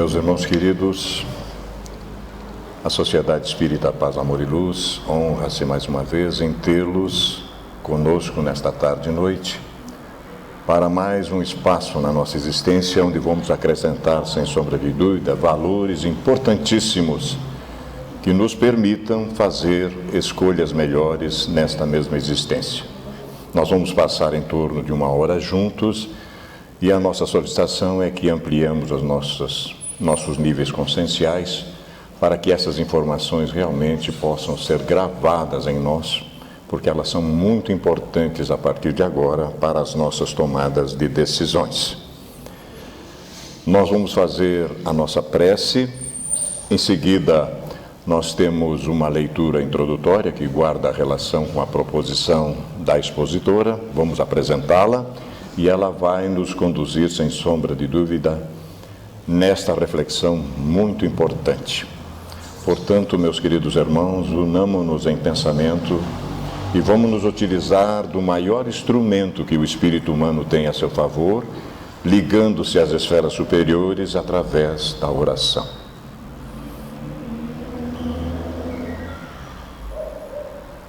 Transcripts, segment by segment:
Meus irmãos queridos, a Sociedade Espírita Paz, Amor e Luz honra-se mais uma vez em tê-los conosco nesta tarde e noite para mais um espaço na nossa existência onde vamos acrescentar, sem sombra de dúvida, valores importantíssimos que nos permitam fazer escolhas melhores nesta mesma existência. Nós vamos passar em torno de 1 hora juntos e a nossa solicitação é que ampliemos os nossos níveis conscienciais para que essas informações realmente possam ser gravadas em nós, porque elas são muito importantes a partir de agora para as nossas tomadas de decisões. Nós vamos fazer a nossa prece, em seguida nós temos uma leitura introdutória que guarda relação com a proposição da expositora, vamos apresentá-la e ela vai nos conduzir, sem sombra de dúvida, nesta reflexão muito importante. Portanto, meus queridos irmãos, unamo-nos em pensamento e vamos nos utilizar do maior instrumento que o espírito humano tem a seu favor, ligando-se às esferas superiores através da oração.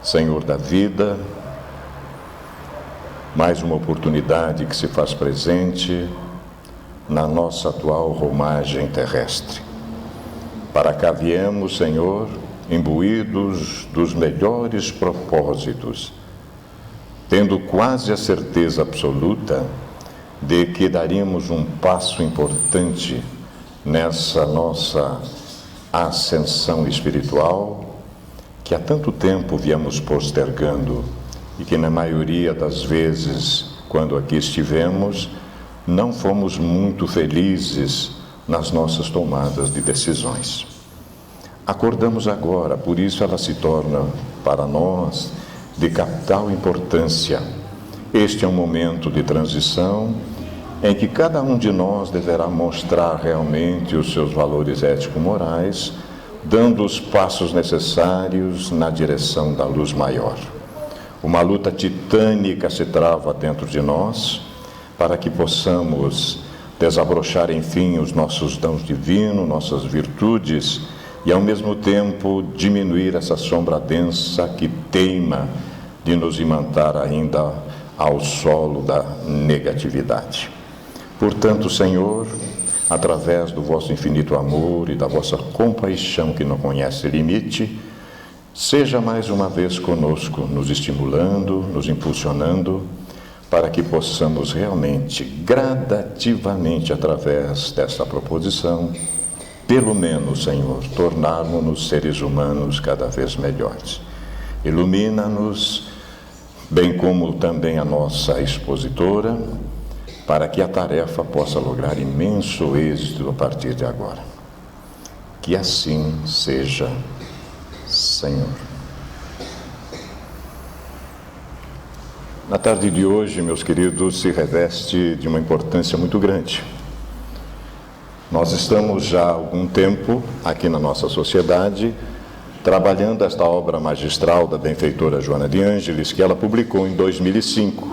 Senhor da vida, mais uma oportunidade que se faz presente na nossa atual romagem terrestre. Para cá viemos, Senhor, imbuídos dos melhores propósitos, tendo quase a certeza absoluta de que daríamos um passo importante nessa nossa ascensão espiritual que há tanto tempo viemos postergando e que na maioria das vezes, quando aqui estivemos, não fomos muito felizes nas nossas tomadas de decisões. Acordamos agora, por isso ela se torna para nós de capital importância. Este é um momento de transição em que cada um de nós deverá mostrar realmente os seus valores ético-morais, dando os passos necessários na direção da luz maior. Uma luta titânica se trava dentro de nós para que possamos desabrochar, enfim, os nossos dons divinos, nossas virtudes e, ao mesmo tempo, diminuir essa sombra densa que teima de nos imantar ainda ao solo da negatividade. Portanto, Senhor, através do vosso infinito amor e da vossa compaixão que não conhece limite, seja mais uma vez conosco, nos estimulando, nos impulsionando, para que possamos realmente, gradativamente, através desta proposição, pelo menos, Senhor, tornarmos-nos seres humanos cada vez melhores. Ilumina-nos, bem como também a nossa expositora, para que a tarefa possa lograr imenso êxito a partir de agora. Que assim seja, Senhor. Na tarde de hoje, meus queridos, se reveste de uma importância muito grande. Nós estamos já há algum tempo aqui na nossa sociedade trabalhando esta obra magistral da benfeitora Joana de Ângeles, que ela publicou em 2005.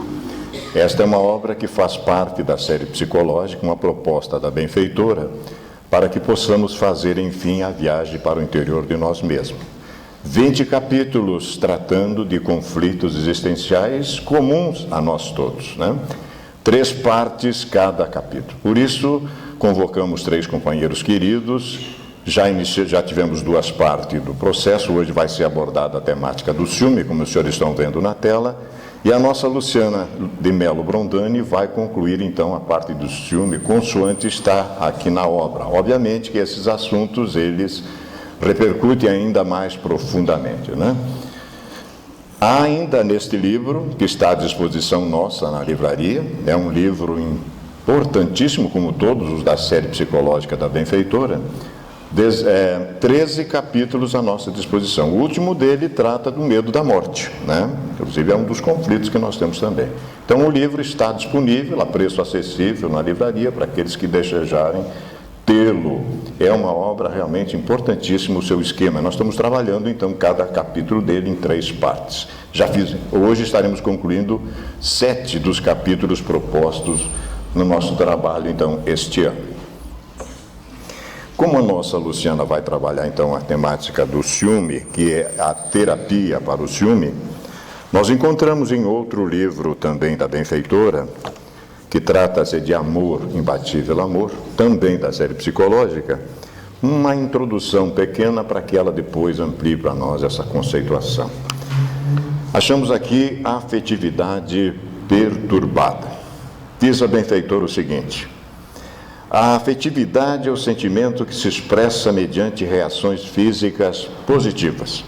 Esta é uma obra que faz parte da série psicológica, uma proposta da benfeitora, para que possamos fazer, enfim, a viagem para o interior de nós mesmos. 20 capítulos tratando de conflitos existenciais comuns a nós todos, né? 3 partes cada capítulo. Por isso, convocamos 3 companheiros queridos, já tivemos 2 partes do processo, hoje vai ser abordada a temática do ciúme, como os senhores estão vendo na tela, e a nossa Luciana de Melo Brondani vai concluir, então, a parte do ciúme, consoante está aqui na obra. Obviamente que esses assuntos, eles repercutem ainda mais profundamente, né? Há ainda neste livro, que está à disposição nossa na livraria, é um livro importantíssimo, como todos os da série psicológica da benfeitora, 13 capítulos à nossa disposição. O último dele trata do medo da morte, né? Inclusive é um dos conflitos que nós temos também. Então o livro está disponível a preço acessível na livraria para aqueles que desejarem tê-lo. É uma obra realmente importantíssima o seu esquema. Nós estamos trabalhando então cada capítulo dele em 3 partes. Hoje estaremos concluindo 7 dos capítulos propostos no nosso trabalho então este ano. Como a nossa Luciana vai trabalhar, então, a temática do ciúme, que é a terapia para o ciúme, nós encontramos em outro livro também da benfeitora, que trata-se de Amor, Imbatível Amor, também da série psicológica, uma introdução pequena para que ela depois amplie para nós essa conceituação. Achamos aqui a afetividade perturbada. Diz a benfeitora o seguinte: a afetividade é o sentimento que se expressa mediante reações físicas positivas.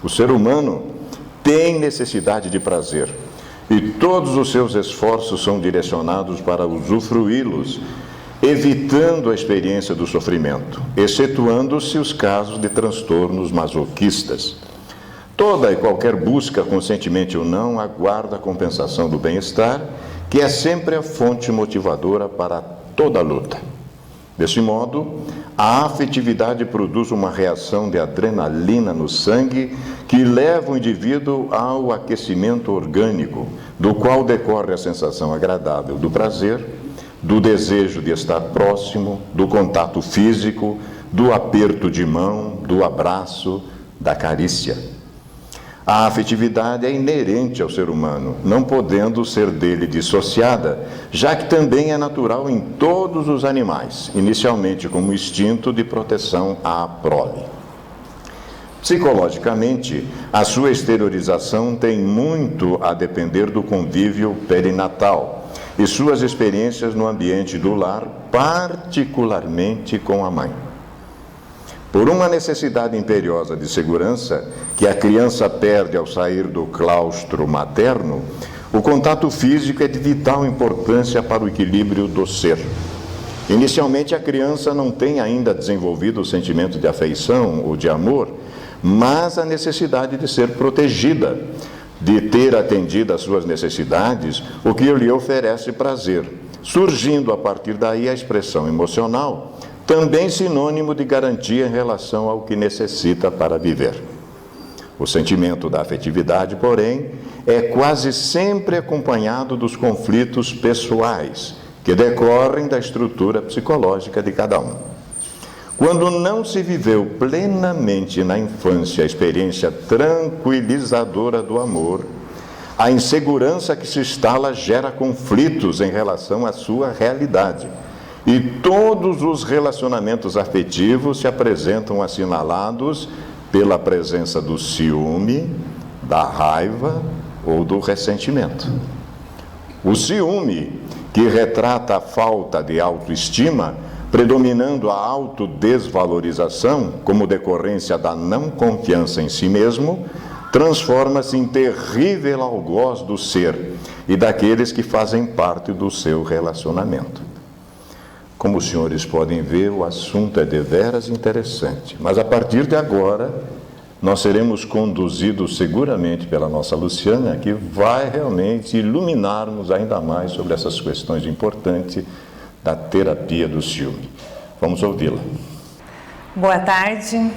O ser humano tem necessidade de prazer e todos os seus esforços são direcionados para usufruí-los, evitando a experiência do sofrimento, excetuando-se os casos de transtornos masoquistas. Toda e qualquer busca, conscientemente ou não, aguarda a compensação do bem-estar, que é sempre a fonte motivadora para toda a luta. Desse modo, a afetividade produz uma reação de adrenalina no sangue que leva o indivíduo ao aquecimento orgânico, do qual decorre a sensação agradável do prazer, do desejo de estar próximo, do contato físico, do aperto de mão, do abraço, da carícia. A afetividade é inerente ao ser humano, não podendo ser dele dissociada, já que também é natural em todos os animais, inicialmente como instinto de proteção à prole. Psicologicamente, a sua exteriorização tem muito a depender do convívio perinatal e suas experiências no ambiente do lar, particularmente com a mãe. Por uma necessidade imperiosa de segurança que a criança perde ao sair do claustro materno, o contato físico é de vital importância para o equilíbrio do ser. Inicialmente, a criança não tem ainda desenvolvido o sentimento de afeição ou de amor, mas a necessidade de ser protegida, de ter atendido às suas necessidades, o que lhe oferece prazer, surgindo a partir daí a expressão emocional, também sinônimo de garantia em relação ao que necessita para viver. O sentimento da afetividade, porém, é quase sempre acompanhado dos conflitos pessoais, que decorrem da estrutura psicológica de cada um. Quando não se viveu plenamente na infância a experiência tranquilizadora do amor, a insegurança que se instala gera conflitos em relação à sua realidade. E todos os relacionamentos afetivos se apresentam assinalados pela presença do ciúme, da raiva ou do ressentimento. O ciúme, que retrata a falta de autoestima, predominando a autodesvalorização como decorrência da não confiança em si mesmo, transforma-se em terrível algoz do ser e daqueles que fazem parte do seu relacionamento. Como os senhores podem ver, o assunto é deveras interessante, mas a partir de agora nós seremos conduzidos seguramente pela nossa Luciana, que vai realmente iluminar-nos ainda mais sobre essas questões importantes da terapia do ciúme. Vamos ouvi-la. Boa tarde,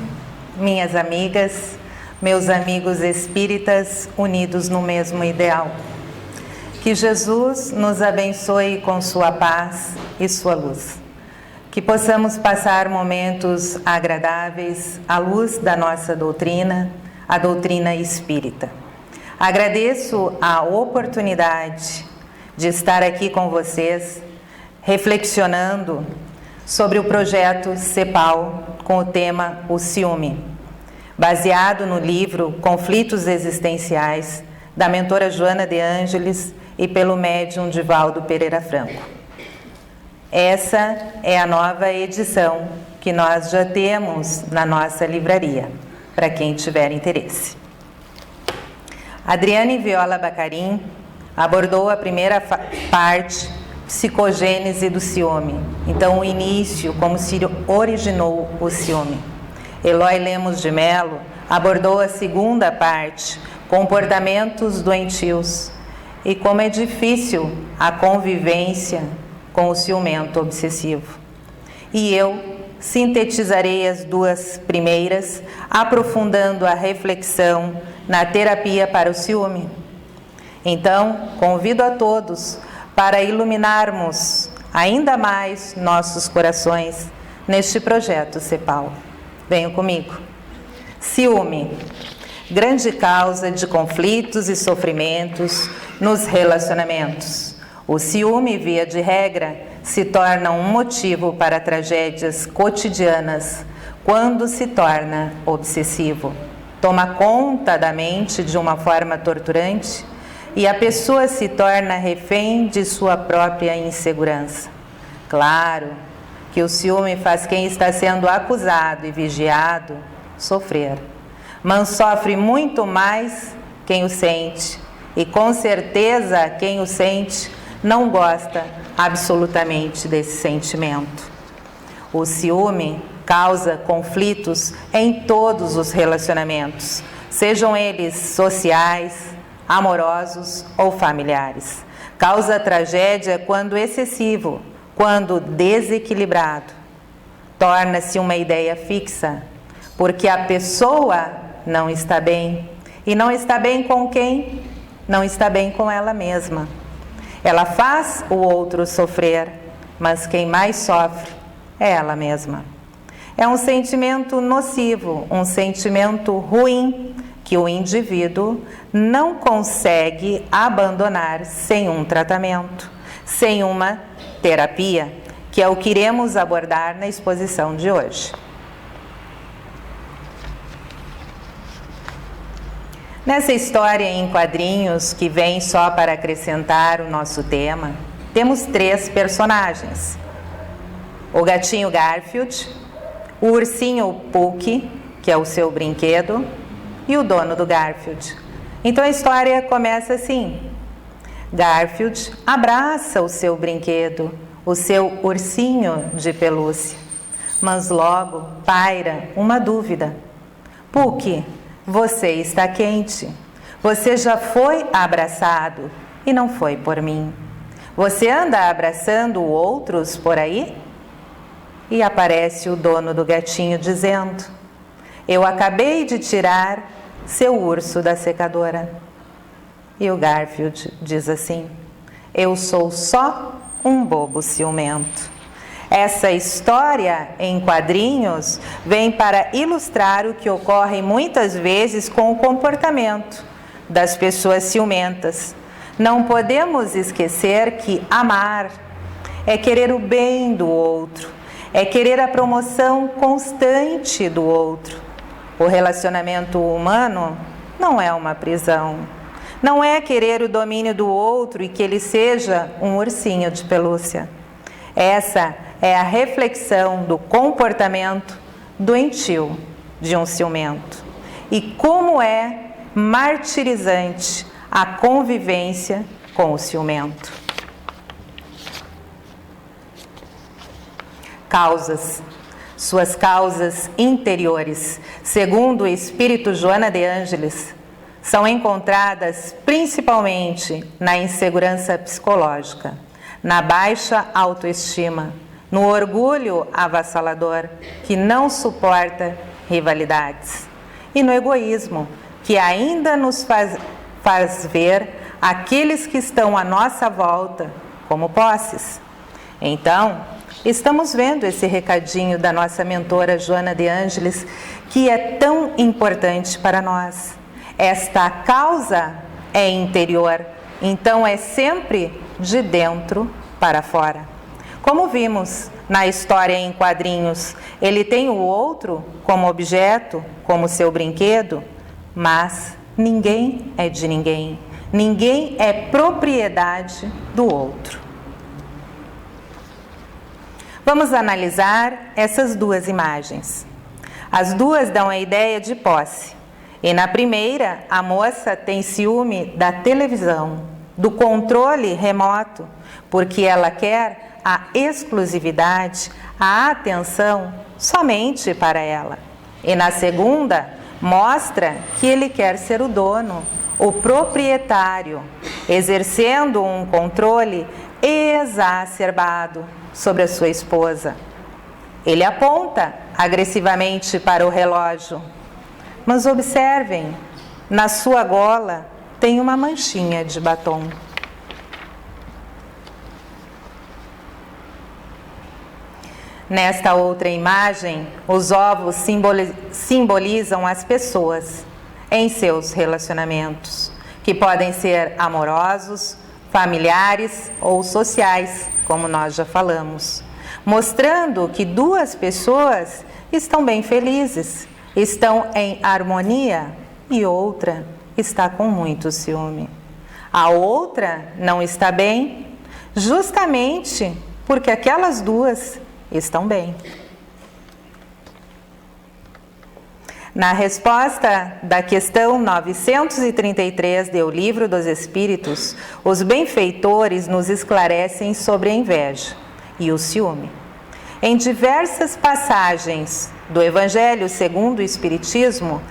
minhas amigas, meus amigos espíritas unidos no mesmo ideal. Que Jesus nos abençoe com sua paz e sua luz. Que possamos passar momentos agradáveis à luz da nossa doutrina, a doutrina espírita. Agradeço a oportunidade de estar aqui com vocês, reflexionando sobre o projeto CEPAL com o tema O Ciúme, baseado no livro Conflitos Existenciais, da mentora Joana de Ângeles e pelo médium Divaldo Pereira Franco. Essa é a nova edição que nós já temos na nossa livraria, para quem tiver interesse. Adriane Viola Bacarin abordou a primeira parte, psicogênese do ciúme. Então, o início, como se originou o ciúme. Eloy Lemos de Mello abordou a segunda parte, comportamentos doentios, e como é difícil a convivência com o ciumento obsessivo. E eu sintetizarei as duas primeiras, aprofundando a reflexão na terapia para o ciúme. Então, convido a todos para iluminarmos ainda mais nossos corações neste projeto CEPAL. Venham comigo. Ciúme, grande causa de conflitos e sofrimentos nos relacionamentos. O ciúme, via de regra, se torna um motivo para tragédias cotidianas quando se torna obsessivo. Toma conta da mente de uma forma torturante e a pessoa se torna refém de sua própria insegurança. Claro que o ciúme faz quem está sendo acusado e vigiado sofrer, mas sofre muito mais quem o sente, e com certeza quem o sente não gosta absolutamente desse sentimento. O ciúme causa conflitos em todos os relacionamentos, sejam eles sociais, amorosos ou familiares. Causa tragédia quando excessivo, quando desequilibrado. Torna-se uma ideia fixa, porque a pessoa não está bem. E não está bem com quem? Não está bem com ela mesma. Ela faz o outro sofrer, mas quem mais sofre é ela mesma. É um sentimento nocivo, um sentimento ruim, que o indivíduo não consegue abandonar sem um tratamento, sem uma terapia, que é o que iremos abordar na exposição de hoje. Nessa história em quadrinhos, que vem só para acrescentar o nosso tema, temos 3 personagens: o gatinho Garfield, o ursinho Puck, que é o seu brinquedo, e o dono do Garfield. Então a história começa assim: Garfield abraça o seu brinquedo, o seu ursinho de pelúcia, mas logo paira uma dúvida. Puck, você está quente. Você já foi abraçado e não foi por mim. Você anda abraçando outros por aí? E aparece o dono do gatinho dizendo: eu acabei de tirar seu urso da secadora. E o Garfield diz assim: eu sou só um bobo ciumento. Essa história em quadrinhos vem para ilustrar o que ocorre muitas vezes com o comportamento das pessoas ciumentas. Não podemos esquecer que amar é querer o bem do outro, é querer a promoção constante do outro. O relacionamento humano não é uma prisão. Não é querer o domínio do outro e que ele seja um ursinho de pelúcia. Essa é a reflexão do comportamento doentio de um ciumento. E como é martirizante a convivência com o ciumento. Causas. Suas causas interiores, segundo o espírito Joana de Ângeles, são encontradas principalmente na insegurança psicológica, na baixa autoestima, no orgulho avassalador, que não suporta rivalidades, e no egoísmo, que ainda nos faz ver aqueles que estão à nossa volta como posses. Então, estamos vendo esse recadinho da nossa mentora Joana de Ângeles, que é tão importante para nós. Esta causa é interior, então é sempre de dentro para fora. Como vimos na história em quadrinhos, ele tem o outro como objeto, como seu brinquedo, mas ninguém é de ninguém. Ninguém é propriedade do outro. Vamos analisar essas 2 imagens. As 2 dão a ideia de posse. E na primeira, a moça tem ciúme da televisão, do controle remoto, porque ela quer a exclusividade, a atenção somente para ela. E na segunda, mostra que ele quer ser o dono, o proprietário, exercendo um controle exacerbado sobre a sua esposa. Ele aponta agressivamente para o relógio. Mas observem, na sua gola tem uma manchinha de batom. Nesta outra imagem, os ovos simbolizam as pessoas em seus relacionamentos, que podem ser amorosos, familiares ou sociais, como nós já falamos, mostrando que duas pessoas estão bem felizes, estão em harmonia e outra está com muito ciúme. A outra não está bem, justamente porque aquelas duas estão bem. Na resposta da questão 933 do Livro dos Espíritos, os benfeitores nos esclarecem sobre a inveja e o ciúme. Em diversas passagens do Evangelho segundo o Espiritismo,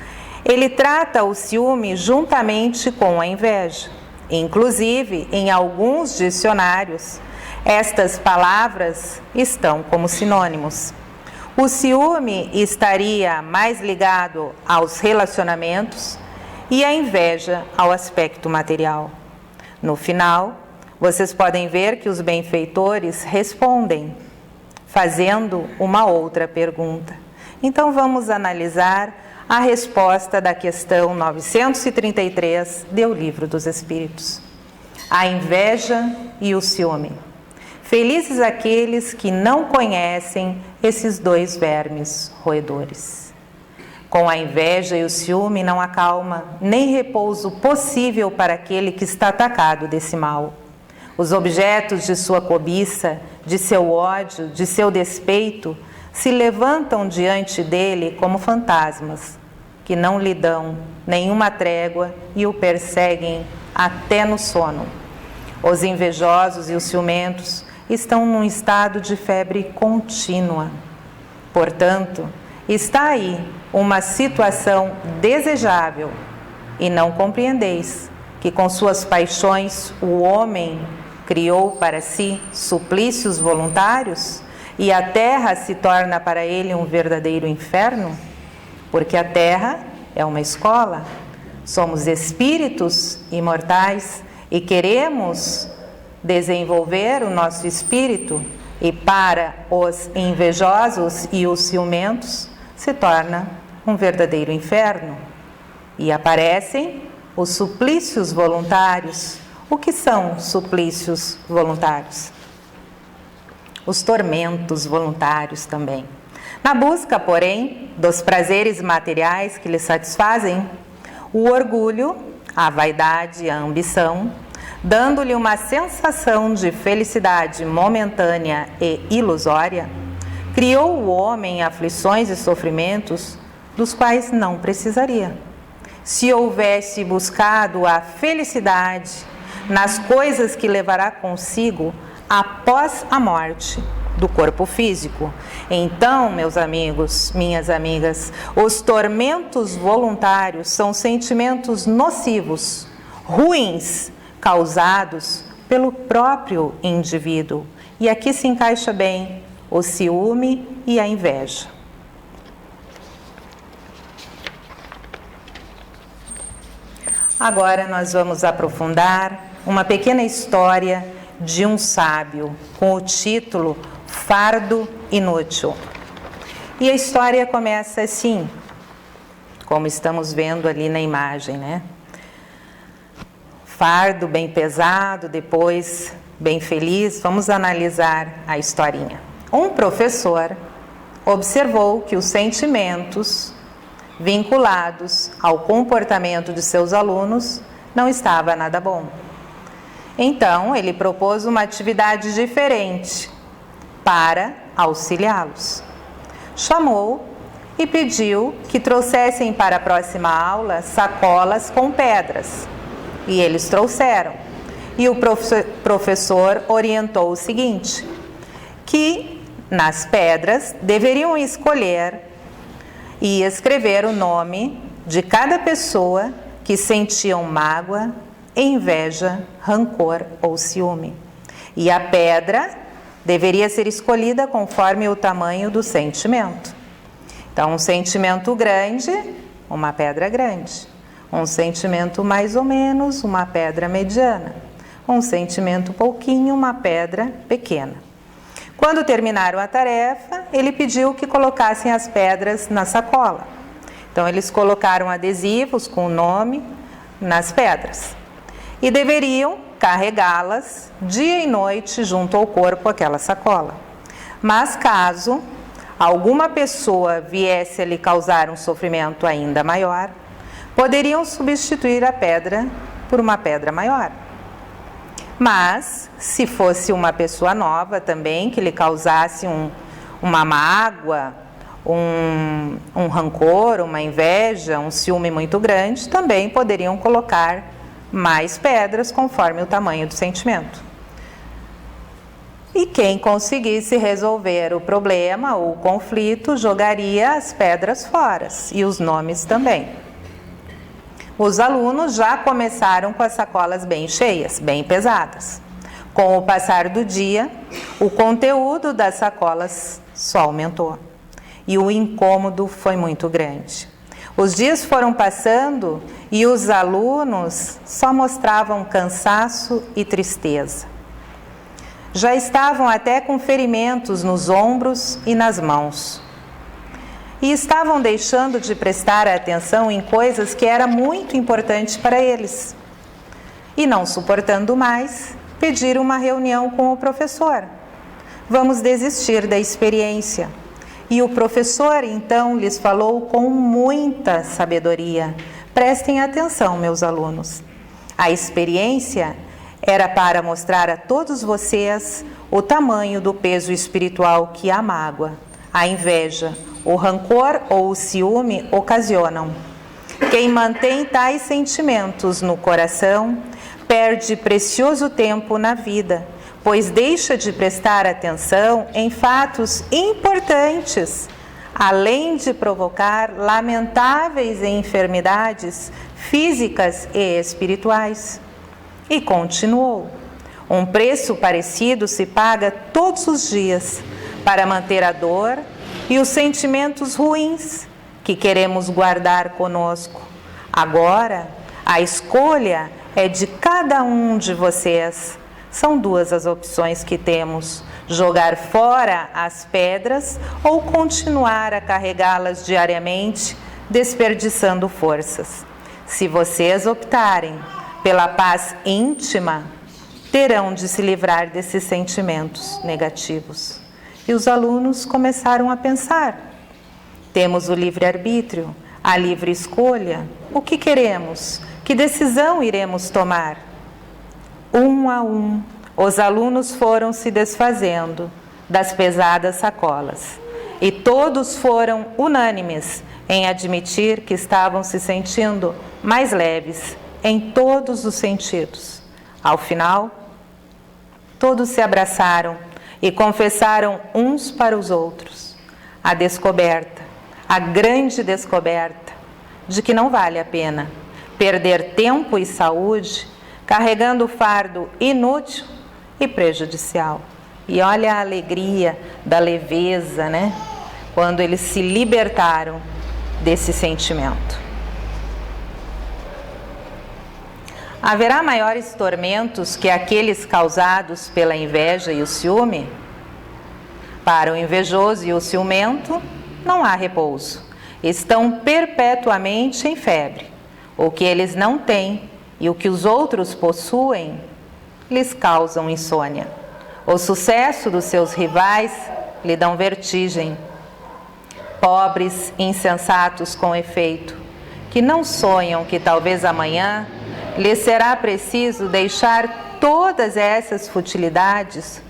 ele trata o ciúme juntamente com a inveja. Inclusive, em alguns dicionários, estas palavras estão como sinônimos. O ciúme estaria mais ligado aos relacionamentos e a inveja ao aspecto material. No final, vocês podem ver que os benfeitores respondem, fazendo uma outra pergunta. Então vamos analisar a resposta da questão 933 do Livro dos Espíritos. A inveja e o ciúme. Felizes aqueles que não conhecem esses dois vermes roedores. Com a inveja e o ciúme não há calma, nem repouso possível para aquele que está atacado desse mal. Os objetos de sua cobiça, de seu ódio, de seu despeito, se levantam diante dele como fantasmas, que não lhe dão nenhuma trégua e o perseguem até no sono. Os invejosos e os ciumentos estão num estado de febre contínua. Portanto, está aí uma situação desejável e não compreendeis que com suas paixões o homem criou para si suplícios voluntários e a terra se torna para ele um verdadeiro inferno? Porque a terra é uma escola, somos espíritos imortais e queremos desenvolver o nosso espírito, e para os invejosos e os ciumentos se torna um verdadeiro inferno. E aparecem os suplícios voluntários. O que são suplícios voluntários? Os tormentos voluntários também. Na busca, porém, dos prazeres materiais que lhe satisfazem, o orgulho, a vaidade e a ambição, dando-lhe uma sensação de felicidade momentânea e ilusória, criou o homem aflições e sofrimentos dos quais não precisaria. Se houvesse buscado a felicidade nas coisas que levará consigo após a morte do corpo físico, então, meus amigos, minhas amigas, os tormentos voluntários são sentimentos nocivos, ruins, causados pelo próprio indivíduo. E aqui se encaixa bem o ciúme e a inveja. Agora nós vamos aprofundar uma pequena história de um sábio, com o título Fardo Inútil. E a história começa assim, como estamos vendo ali na imagem, né? Fardo bem pesado, depois bem feliz. Vamos analisar a historinha. Um professor observou que os sentimentos vinculados ao comportamento de seus alunos não estava nada bom. Então, ele propôs uma atividade diferente para auxiliá-los. Chamou e pediu que trouxessem para a próxima aula sacolas com pedras. E eles trouxeram. E o professor orientou o seguinte, que nas pedras deveriam escolher e escrever o nome de cada pessoa que sentiam mágoa, inveja, rancor ou ciúme. E a pedra deveria ser escolhida conforme o tamanho do sentimento. Então, um sentimento grande, uma pedra grande. Um sentimento mais ou menos, uma pedra mediana. Um sentimento pouquinho, uma pedra pequena. Quando terminaram a tarefa, ele pediu que colocassem as pedras na sacola. Então, eles colocaram adesivos com o nome nas pedras e deveriam carregá-las dia e noite junto ao corpo, aquela sacola. Mas caso alguma pessoa viesse a lhe causar um sofrimento ainda maior, poderiam substituir a pedra por uma pedra maior. Mas, se fosse uma pessoa nova também, que lhe causasse uma mágoa, um rancor, uma inveja, um ciúme muito grande, também poderiam colocar mais pedras conforme o tamanho do sentimento. E quem conseguisse resolver o problema ou o conflito jogaria as pedras fora, e os nomes também. Os alunos já começaram com as sacolas bem cheias, bem pesadas. Com o passar do dia, o conteúdo das sacolas só aumentou e o incômodo foi muito grande. Os dias foram passando e os alunos só mostravam cansaço e tristeza. Já estavam até com ferimentos nos ombros e nas mãos. E estavam deixando de prestar atenção em coisas que era muito importante para eles. E não suportando mais, pediram uma reunião com o professor. Vamos desistir da experiência. E o professor, então, lhes falou com muita sabedoria. Prestem atenção, meus alunos. A experiência era para mostrar a todos vocês o tamanho do peso espiritual que a mágoa, a inveja, o rancor ou o ciúme ocasionam. Quem mantém tais sentimentos no coração perde precioso tempo na vida, pois deixa de prestar atenção em fatos importantes, além de provocar lamentáveis enfermidades físicas e espirituais. E continuou: um preço parecido se paga todos os dias para manter a dor e os sentimentos ruins que queremos guardar conosco. Agora, a escolha é de cada um de vocês. São duas as opções que temos: jogar fora as pedras ou continuar a carregá-las diariamente, desperdiçando forças. Se vocês optarem pela paz íntima, terão de se livrar desses sentimentos negativos. E os alunos começaram a pensar: temos o livre-arbítrio, a livre escolha. O que queremos? Que decisão iremos tomar? Um a um, os alunos foram se desfazendo das pesadas sacolas. E todos foram unânimes em admitir que estavam se sentindo mais leves em todos os sentidos. Ao final, todos se abraçaram e confessaram uns para os outros a descoberta, a grande descoberta, de que não vale a pena perder tempo e saúde carregando fardo inútil e prejudicial. E olha a alegria da leveza, né? Quando eles se libertaram desse sentimento. Haverá maiores tormentos que aqueles causados pela inveja e o ciúme? Para o invejoso e o ciumento, não há repouso. Estão perpetuamente em febre. O que eles não têm e o que os outros possuem lhes causam insônia. O sucesso dos seus rivais lhe dão vertigem. Pobres, insensatos com efeito, que não sonham que talvez amanhã lhes será preciso deixar todas essas futilidades,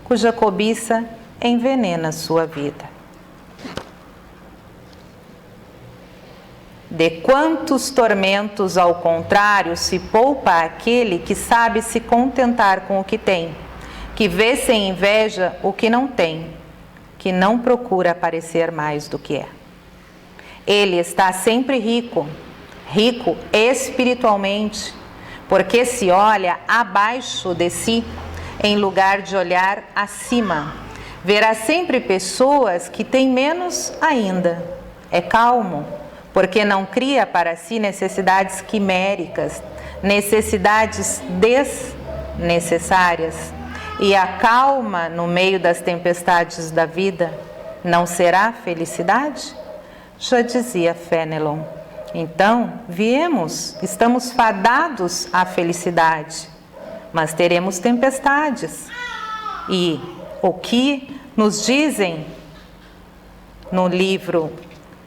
cuja cobiça envenena sua vida. De quantos tormentos, ao contrário, se poupa aquele que sabe se contentar com o que tem, que vê sem inveja o que não tem, que não procura parecer mais do que é. Ele está sempre rico, rico espiritualmente, porque se olha abaixo de si, em lugar de olhar acima. Verá sempre pessoas que têm menos ainda. É calmo, porque não cria para si necessidades quiméricas, necessidades desnecessárias. e a calma no meio das tempestades da vida não será felicidade? Já dizia Fénelon. Então, viemos, estamos fadados à felicidade, mas teremos tempestades. E o que nos dizem no livro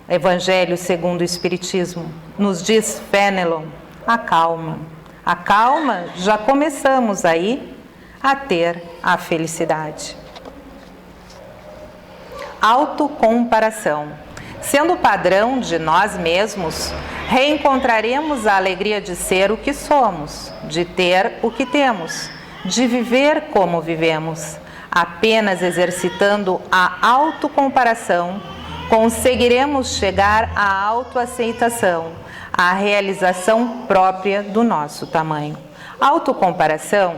Evangelho segundo o Espiritismo? Nos diz Fénelon, a calma. A calma, já começamos aí a ter a felicidade. Autocomparação. Sendo o padrão de nós mesmos, reencontraremos a alegria de ser o que somos, de ter o que temos, de viver como vivemos. Apenas exercitando a autocomparação, conseguiremos chegar à autoaceitação, à realização própria do nosso tamanho. Autocomparação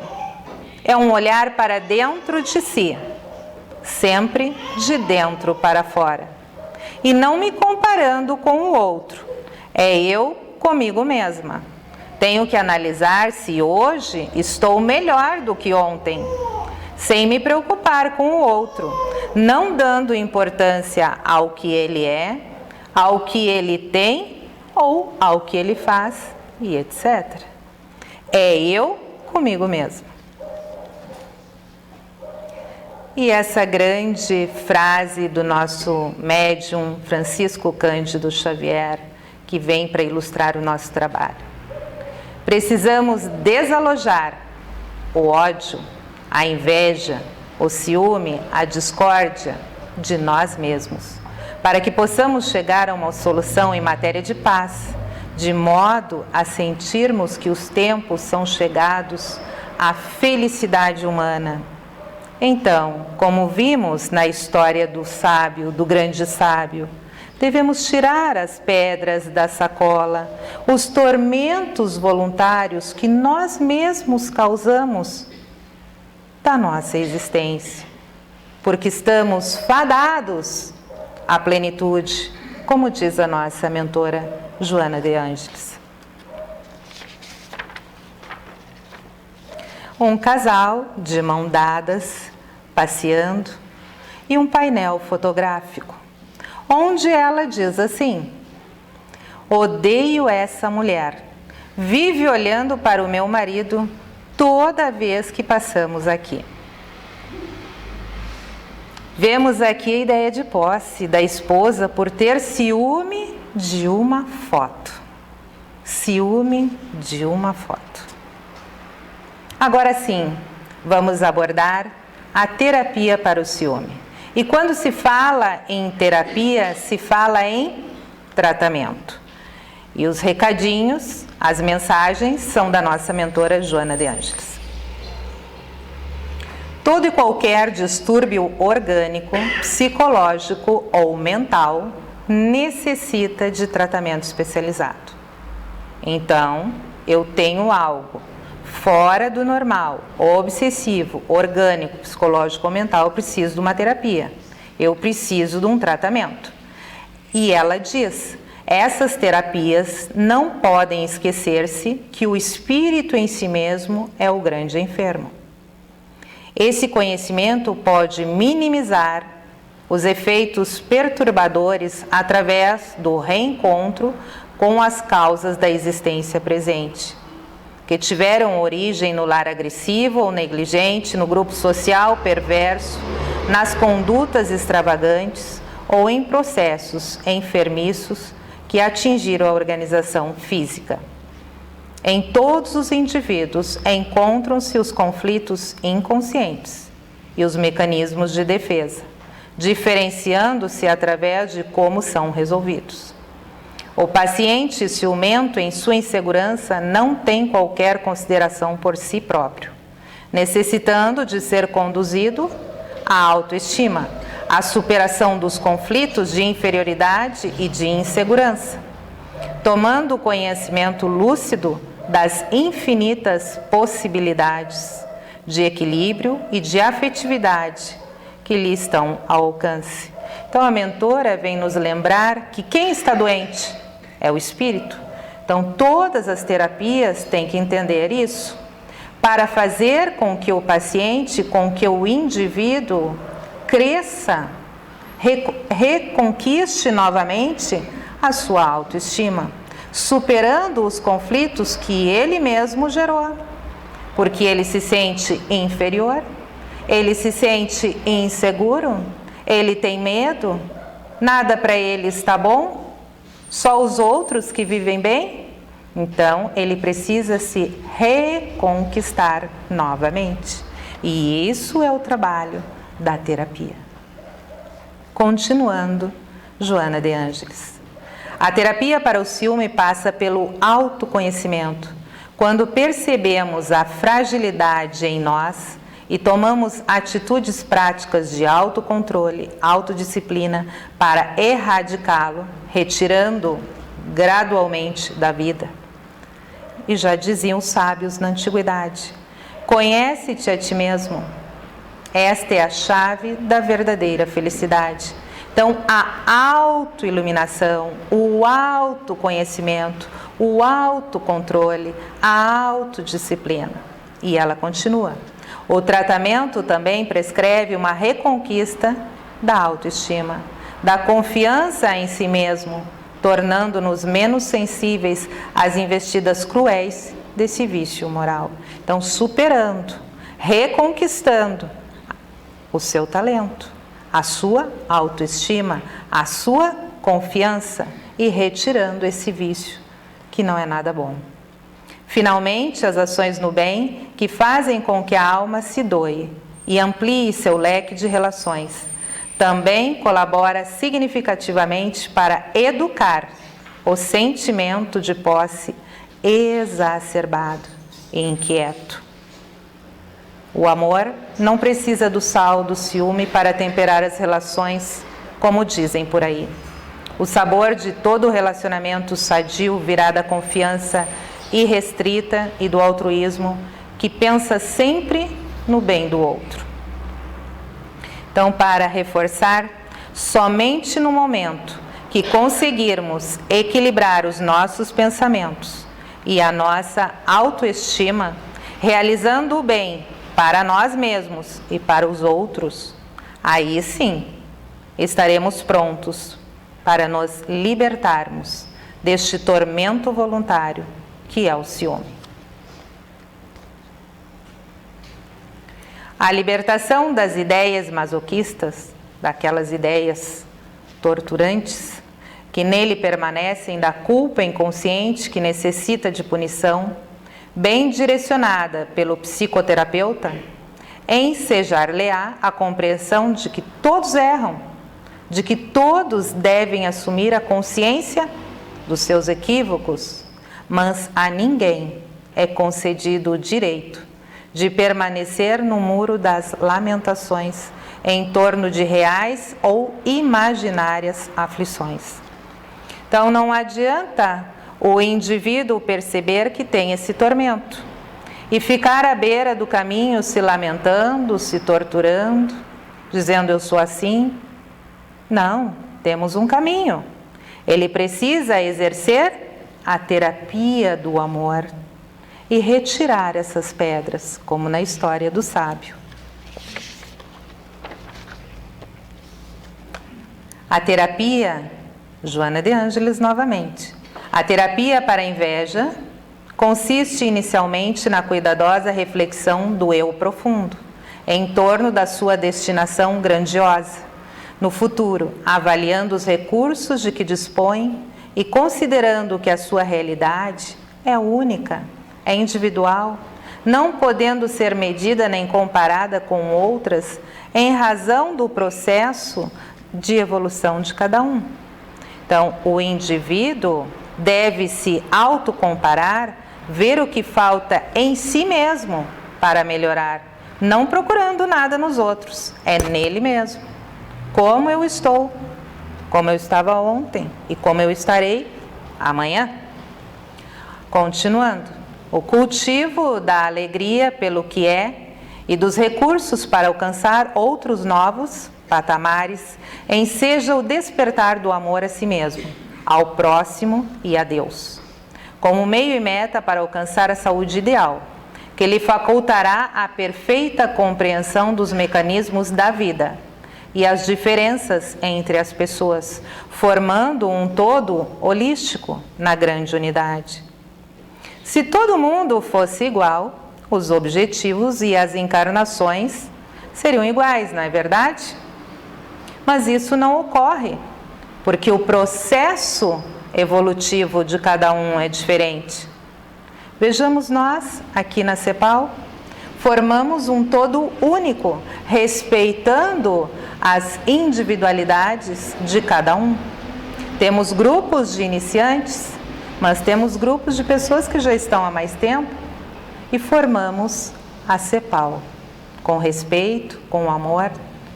é um olhar para dentro de si, sempre de dentro para fora. E não me comparando com o outro, é eu comigo mesma. Tenho que analisar se hoje estou melhor do que ontem, sem me preocupar com o outro, não dando importância ao que ele é, ao que ele tem ou ao que ele faz e etc. É eu comigo mesmo. E essa grande frase do nosso médium Francisco Cândido Xavier, que vem para ilustrar o nosso trabalho. Precisamos desalojar o ódio, a inveja, o ciúme, a discórdia de nós mesmos, para que possamos chegar a uma solução em matéria de paz, de modo a sentirmos que os tempos são chegados à felicidade humana. Então, como vimos na história do sábio, do grande sábio, devemos tirar as pedras da sacola, os tormentos voluntários que nós mesmos causamos da nossa existência, porque estamos fadados à plenitude, como diz a nossa mentora Joana de Ângeles. Um casal de mão dadas, passeando, e um painel fotográfico, onde ela diz assim: odeio essa mulher, vive olhando para o meu marido toda vez que passamos aqui. Vemos aqui a ideia de posse da esposa por ter ciúme de uma foto. Ciúme de uma foto. Agora sim, vamos abordar a terapia para o ciúme. E quando se fala em terapia, se fala em tratamento. E os recadinhos, as mensagens são da nossa mentora Joana de Ângeles. Todo e qualquer distúrbio orgânico, psicológico ou mental necessita de tratamento especializado. Então, eu tenho algo fora do normal, obsessivo, orgânico, psicológico ou mental, eu preciso de uma terapia. Eu preciso de um tratamento. E ela diz: essas terapias não podem esquecer-se que o espírito em si mesmo é o grande enfermo. Esse conhecimento pode minimizar os efeitos perturbadores através do reencontro com as causas da existência presente, que tiveram origem no lar agressivo ou negligente, no grupo social perverso, nas condutas extravagantes ou em processos enfermiços que atingiram a organização física. Em todos os indivíduos encontram-se os conflitos inconscientes e os mecanismos de defesa, diferenciando-se através de como são resolvidos. O paciente ciumento, em sua insegurança, não tem qualquer consideração por si próprio, necessitando de ser conduzido à autoestima, à superação dos conflitos de inferioridade e de insegurança, tomando o conhecimento lúcido das infinitas possibilidades de equilíbrio e de afetividade que lhe estão ao alcance. Então a mentora vem nos lembrar que quem está doente é o espírito. Então todas as terapias têm que entender isso, para fazer com que o paciente, com que o indivíduo cresça, reconquiste novamente a sua autoestima, superando os conflitos que ele mesmo gerou, porque ele se sente inferior, ele se sente inseguro, ele tem medo, nada para ele está bom, só os outros que vivem bem. Então, ele precisa se reconquistar novamente. E isso é o trabalho da terapia. Continuando, Joana de Ângeles. A terapia para o ciúme passa pelo autoconhecimento. Quando percebemos a fragilidade em nós e tomamos atitudes práticas de autocontrole, autodisciplina para erradicá-lo, retirando gradualmente da vida. E já diziam os sábios na antiguidade: conhece-te a ti mesmo. Esta é a chave da verdadeira felicidade. Então, a autoiluminação, o autoconhecimento, o autocontrole, a autodisciplina. E ela continua. O tratamento também prescreve uma reconquista da autoestima, da confiança em si mesmo, tornando-nos menos sensíveis às investidas cruéis desse vício moral. Então, superando, reconquistando o seu talento, a sua autoestima, a sua confiança e retirando esse vício que não é nada bom. Finalmente, as ações no bem que fazem com que a alma se doe e amplie seu leque de relações também colabora significativamente para educar o sentimento de posse exacerbado e inquieto. O amor não precisa do sal do ciúme para temperar as relações, como dizem por aí. O sabor de todo relacionamento sadio virá da confiança irrestrita e do altruísmo que pensa sempre no bem do outro. Então, para reforçar, somente no momento que conseguirmos equilibrar os nossos pensamentos e a nossa autoestima, realizando o bem para nós mesmos e para os outros, aí sim estaremos prontos para nos libertarmos deste tormento voluntário que é o ciúme. A libertação das ideias masoquistas, daquelas ideias torturantes, que nele permanecem da culpa inconsciente que necessita de punição, bem direcionada pelo psicoterapeuta, ensejar-lhe-á a compreensão de que todos erram, de que todos devem assumir a consciência dos seus equívocos, mas a ninguém é concedido o direito de permanecer no muro das lamentações em torno de reais ou imaginárias aflições. Então, não adianta o indivíduo perceber que tem esse tormento e ficar à beira do caminho se lamentando, se torturando, dizendo eu sou assim. Não, temos um caminho. Ele precisa exercer a terapia do amor e retirar essas pedras, como na história do sábio. A terapia, Joana de Ângeles novamente, a terapia para a inveja consiste inicialmente na cuidadosa reflexão do eu profundo, em torno da sua destinação grandiosa, no futuro, avaliando os recursos de que dispõe e considerando que a sua realidade é única, é individual, não podendo ser medida nem comparada com outras em razão do processo de evolução de cada um. Então, o indivíduo deve se autocomparar, ver o que falta em si mesmo para melhorar, não procurando nada nos outros, é nele mesmo. Como eu estou, como eu estava ontem e como eu estarei amanhã. Continuando. O cultivo da alegria pelo que é e dos recursos para alcançar outros novos patamares enseja o despertar do amor a si mesmo, ao próximo e a Deus, como meio e meta para alcançar a saúde ideal, que lhe facultará a perfeita compreensão dos mecanismos da vida e as diferenças entre as pessoas, formando um todo holístico na grande unidade. Se todo mundo fosse igual, os objetivos e as encarnações seriam iguais, não é verdade? Mas isso não ocorre, porque o processo evolutivo de cada um é diferente. Vejamos nós, aqui na CEPAL, formamos um todo único, respeitando as individualidades de cada um. Temos grupos de iniciantes, mas temos grupos de pessoas que já estão há mais tempo e formamos a CEPAL, com respeito, com amor,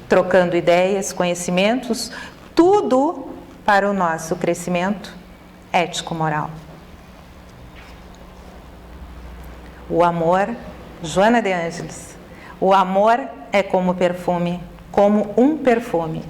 trocando ideias, conhecimentos, tudo para o nosso crescimento ético-moral. O amor, Joana de Ângeles, o amor é como perfume, como um perfume.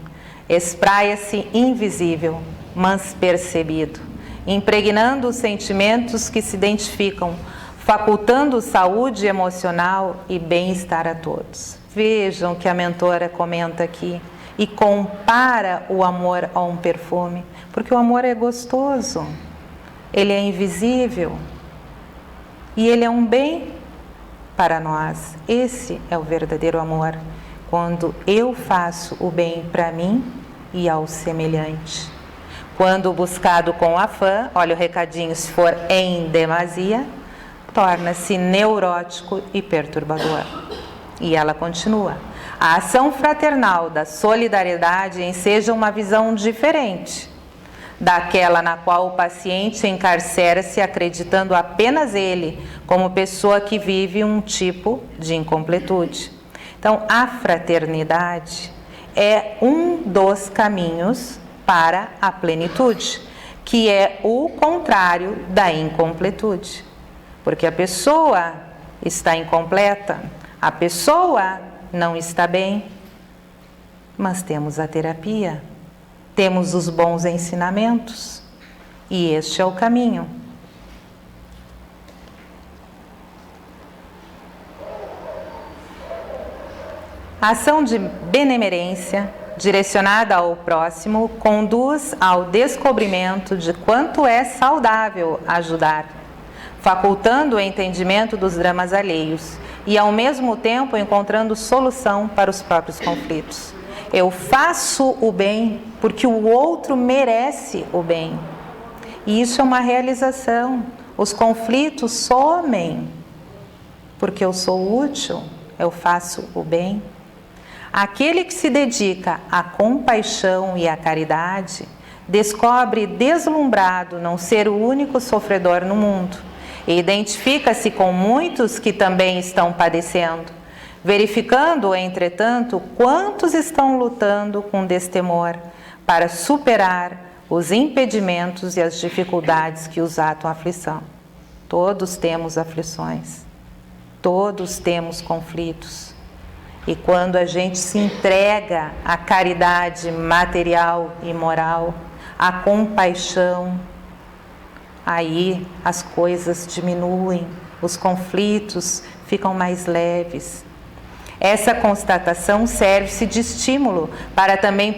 Espraia-se invisível, mas percebido, impregnando os sentimentos que se identificam, facultando saúde emocional e bem-estar a todos. Vejam que a mentora comenta aqui e compara o amor a um perfume, porque o amor é gostoso, ele é invisível e ele é um bem para nós. Esse é o verdadeiro amor, quando eu faço o bem para mim e ao semelhante. Quando buscado com afã, olha o recadinho, se for em demasia, torna-se neurótico e perturbador. E ela continua: a ação fraternal da solidariedade enseja uma visão diferente daquela na qual o paciente encarcera-se acreditando apenas ele como pessoa que vive um tipo de incompletude. Então, a fraternidade é um dos caminhos para a plenitude, que é o contrário da incompletude. Porque a pessoa está incompleta, a pessoa não está bem, mas temos a terapia, temos os bons ensinamentos, e este é o caminho. A ação de benemerência direcionada ao próximo conduz ao descobrimento de quanto é saudável ajudar, facultando o entendimento dos dramas alheios e, ao mesmo tempo, encontrando solução para os próprios conflitos. Eu faço o bem porque o outro merece o bem. E isso é uma realização. Os conflitos somem porque eu sou útil, eu faço o bem. Aquele que se dedica à compaixão e à caridade descobre deslumbrado não ser o único sofredor no mundo e identifica-se com muitos que também estão padecendo, verificando, entretanto, quantos estão lutando com destemor para superar os impedimentos e as dificuldades que os atam à aflição. Todos temos aflições, todos temos conflitos. E quando a gente se entrega à caridade material e moral, à compaixão, aí as coisas diminuem, os conflitos ficam mais leves. Essa constatação serve-se de estímulo para também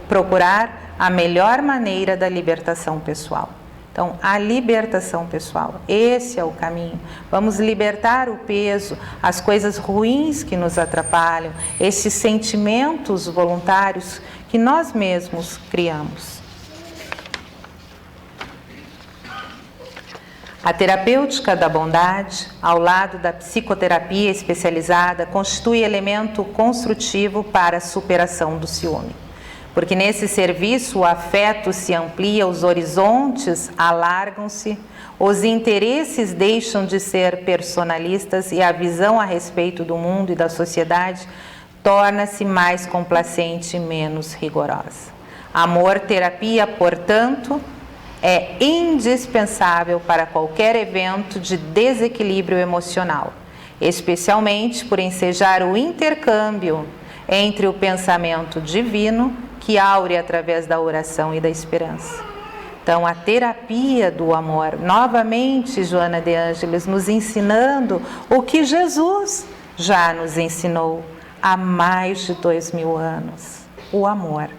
procurar a melhor maneira da libertação pessoal. Então, a libertação pessoal, esse é o caminho. Vamos libertar o peso, as coisas ruins que nos atrapalham, esses sentimentos voluntários que nós mesmos criamos. A terapêutica da bondade, ao lado da psicoterapia especializada, constitui elemento construtivo para a superação do ciúme. Porque nesse serviço o afeto se amplia, os horizontes alargam-se, os interesses deixam de ser personalistas e a visão a respeito do mundo e da sociedade torna-se mais complacente e menos rigorosa. Amor-terapia, portanto, é indispensável para qualquer evento de desequilíbrio emocional, especialmente por ensejar o intercâmbio entre o pensamento divino que aure através da oração e da esperança. Então, a terapia do amor. Novamente, Joana de Ângeles nos ensinando o que Jesus já nos ensinou há mais de 2000 anos. O amor,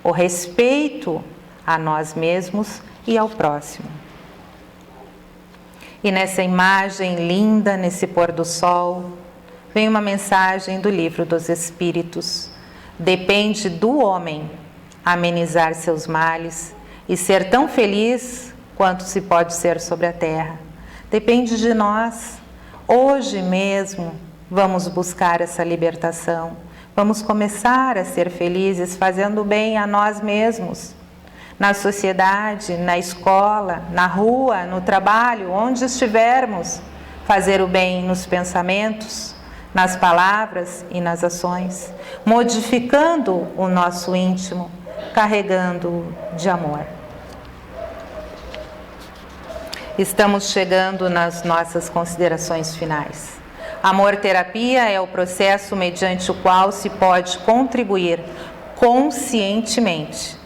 o respeito a nós mesmos e ao próximo. E nessa imagem linda, nesse pôr do sol, vem uma mensagem do Livro dos Espíritos. Depende do homem amenizar seus males e ser tão feliz quanto se pode ser sobre a terra. Depende de nós. Hoje mesmo vamos buscar essa libertação. Vamos começar a ser felizes fazendo bem a nós mesmos. Na sociedade, na escola, na rua, no trabalho, onde estivermos, fazer o bem nos pensamentos, nas palavras e nas ações, modificando o nosso íntimo, carregando de amor. Estamos chegando nas nossas considerações finais. Amor-terapia é o processo mediante o qual se pode contribuir conscientemente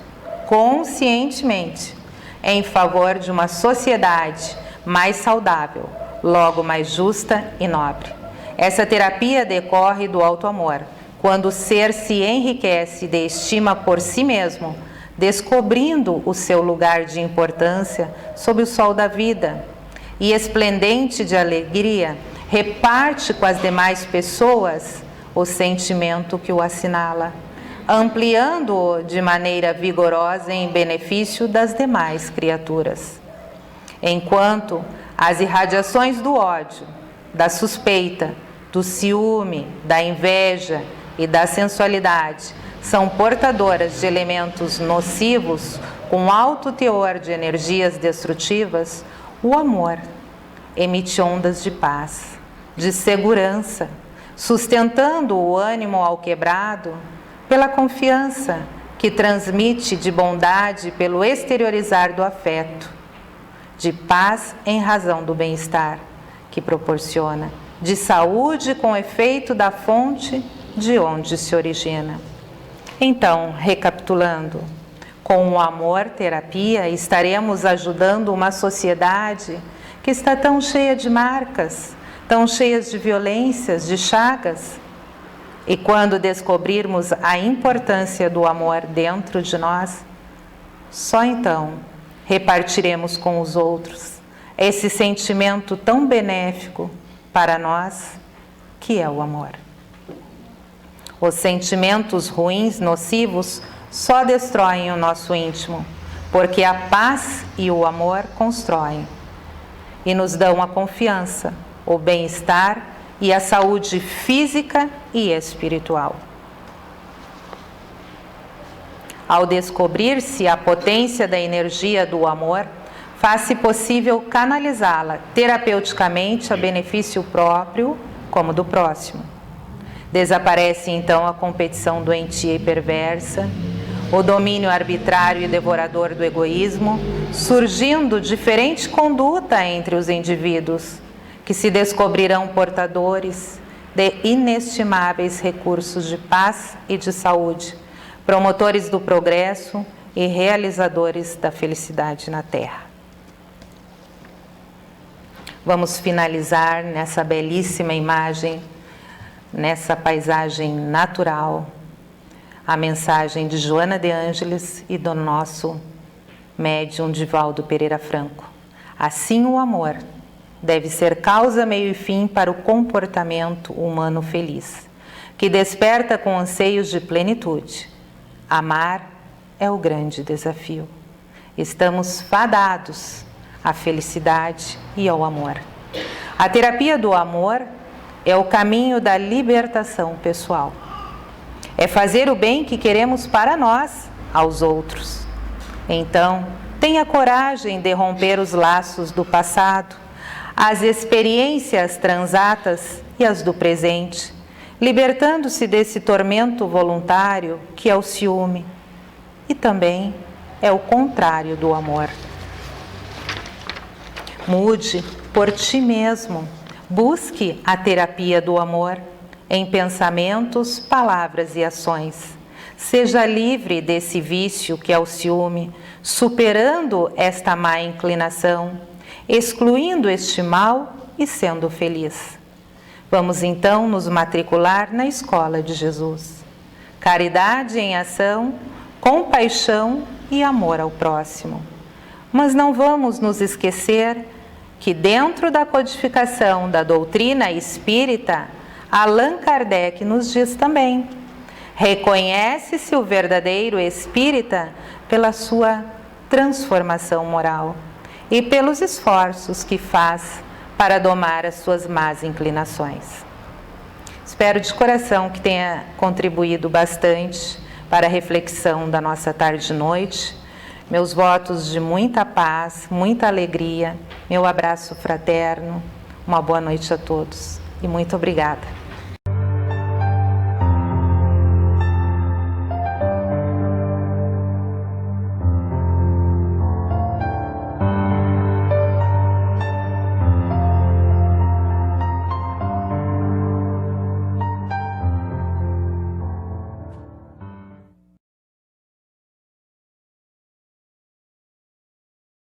em favor de uma sociedade mais saudável, logo mais justa e nobre. Essa terapia decorre do auto-amor, quando o ser se enriquece de estima por si mesmo, descobrindo o seu lugar de importância sob o sol da vida, e esplendente de alegria, reparte com as demais pessoas o sentimento que o assinala, ampliando-o de maneira vigorosa em benefício das demais criaturas. Enquanto as irradiações do ódio, da suspeita, do ciúme, da inveja e da sensualidade são portadoras de elementos nocivos com alto teor de energias destrutivas, o amor emite ondas de paz, de segurança, sustentando o ânimo ao quebrado pela confiança que transmite de bondade pelo exteriorizar do afeto, de paz em razão do bem-estar que proporciona, de saúde com efeito da fonte de onde se origina. Então, recapitulando, com o amor-terapia estaremos ajudando uma sociedade que está tão cheia de marcas, tão cheias de violências, de chagas. E quando descobrirmos a importância do amor dentro de nós, só então repartiremos com os outros esse sentimento tão benéfico para nós, que é o amor. Os sentimentos ruins, nocivos, só destroem o nosso íntimo, porque a paz e o amor constroem e nos dão a confiança, o bem-estar e a saúde física e espiritual. Ao descobrir-se a potência da energia do amor, faz-se possível canalizá-la terapeuticamente a benefício próprio como do próximo. Desaparece então a competição doentia e perversa, o domínio arbitrário e devorador do egoísmo, surgindo diferente conduta entre os indivíduos, que se descobrirão portadores de inestimáveis recursos de paz e de saúde, promotores do progresso e realizadores da felicidade na Terra. Vamos finalizar nessa belíssima imagem, nessa paisagem natural, a mensagem de Joana de Ângeles e do nosso médium Divaldo Pereira Franco. Assim, o amor deve ser causa, meio e fim para o comportamento humano feliz, que desperta com anseios de plenitude. Amar é o grande desafio. Estamos fadados à felicidade e ao amor. A terapia do amor é o caminho da libertação pessoal. É fazer o bem que queremos para nós, aos outros. Então, tenha coragem de romper os laços do passado, as experiências transatas e as do presente, libertando-se desse tormento voluntário que é o ciúme e também é o contrário do amor. Mude por ti mesmo, busque a terapia do amor em pensamentos, palavras e ações. seja livre desse vício que é o ciúme, superando esta má inclinação, excluindo este mal e sendo feliz. Vamos então nos matricular na escola de Jesus. Caridade em ação, compaixão e amor ao próximo. Mas não vamos nos esquecer que dentro da codificação da doutrina espírita, Allan Kardec nos diz também: reconhece-se o verdadeiro espírita pela sua transformação moral e pelos esforços que faz para domar as suas más inclinações. Espero de coração que tenha contribuído bastante para a reflexão da nossa tarde e noite. Meus votos de muita paz, muita alegria, meu abraço fraterno, uma boa noite a todos e muito obrigada.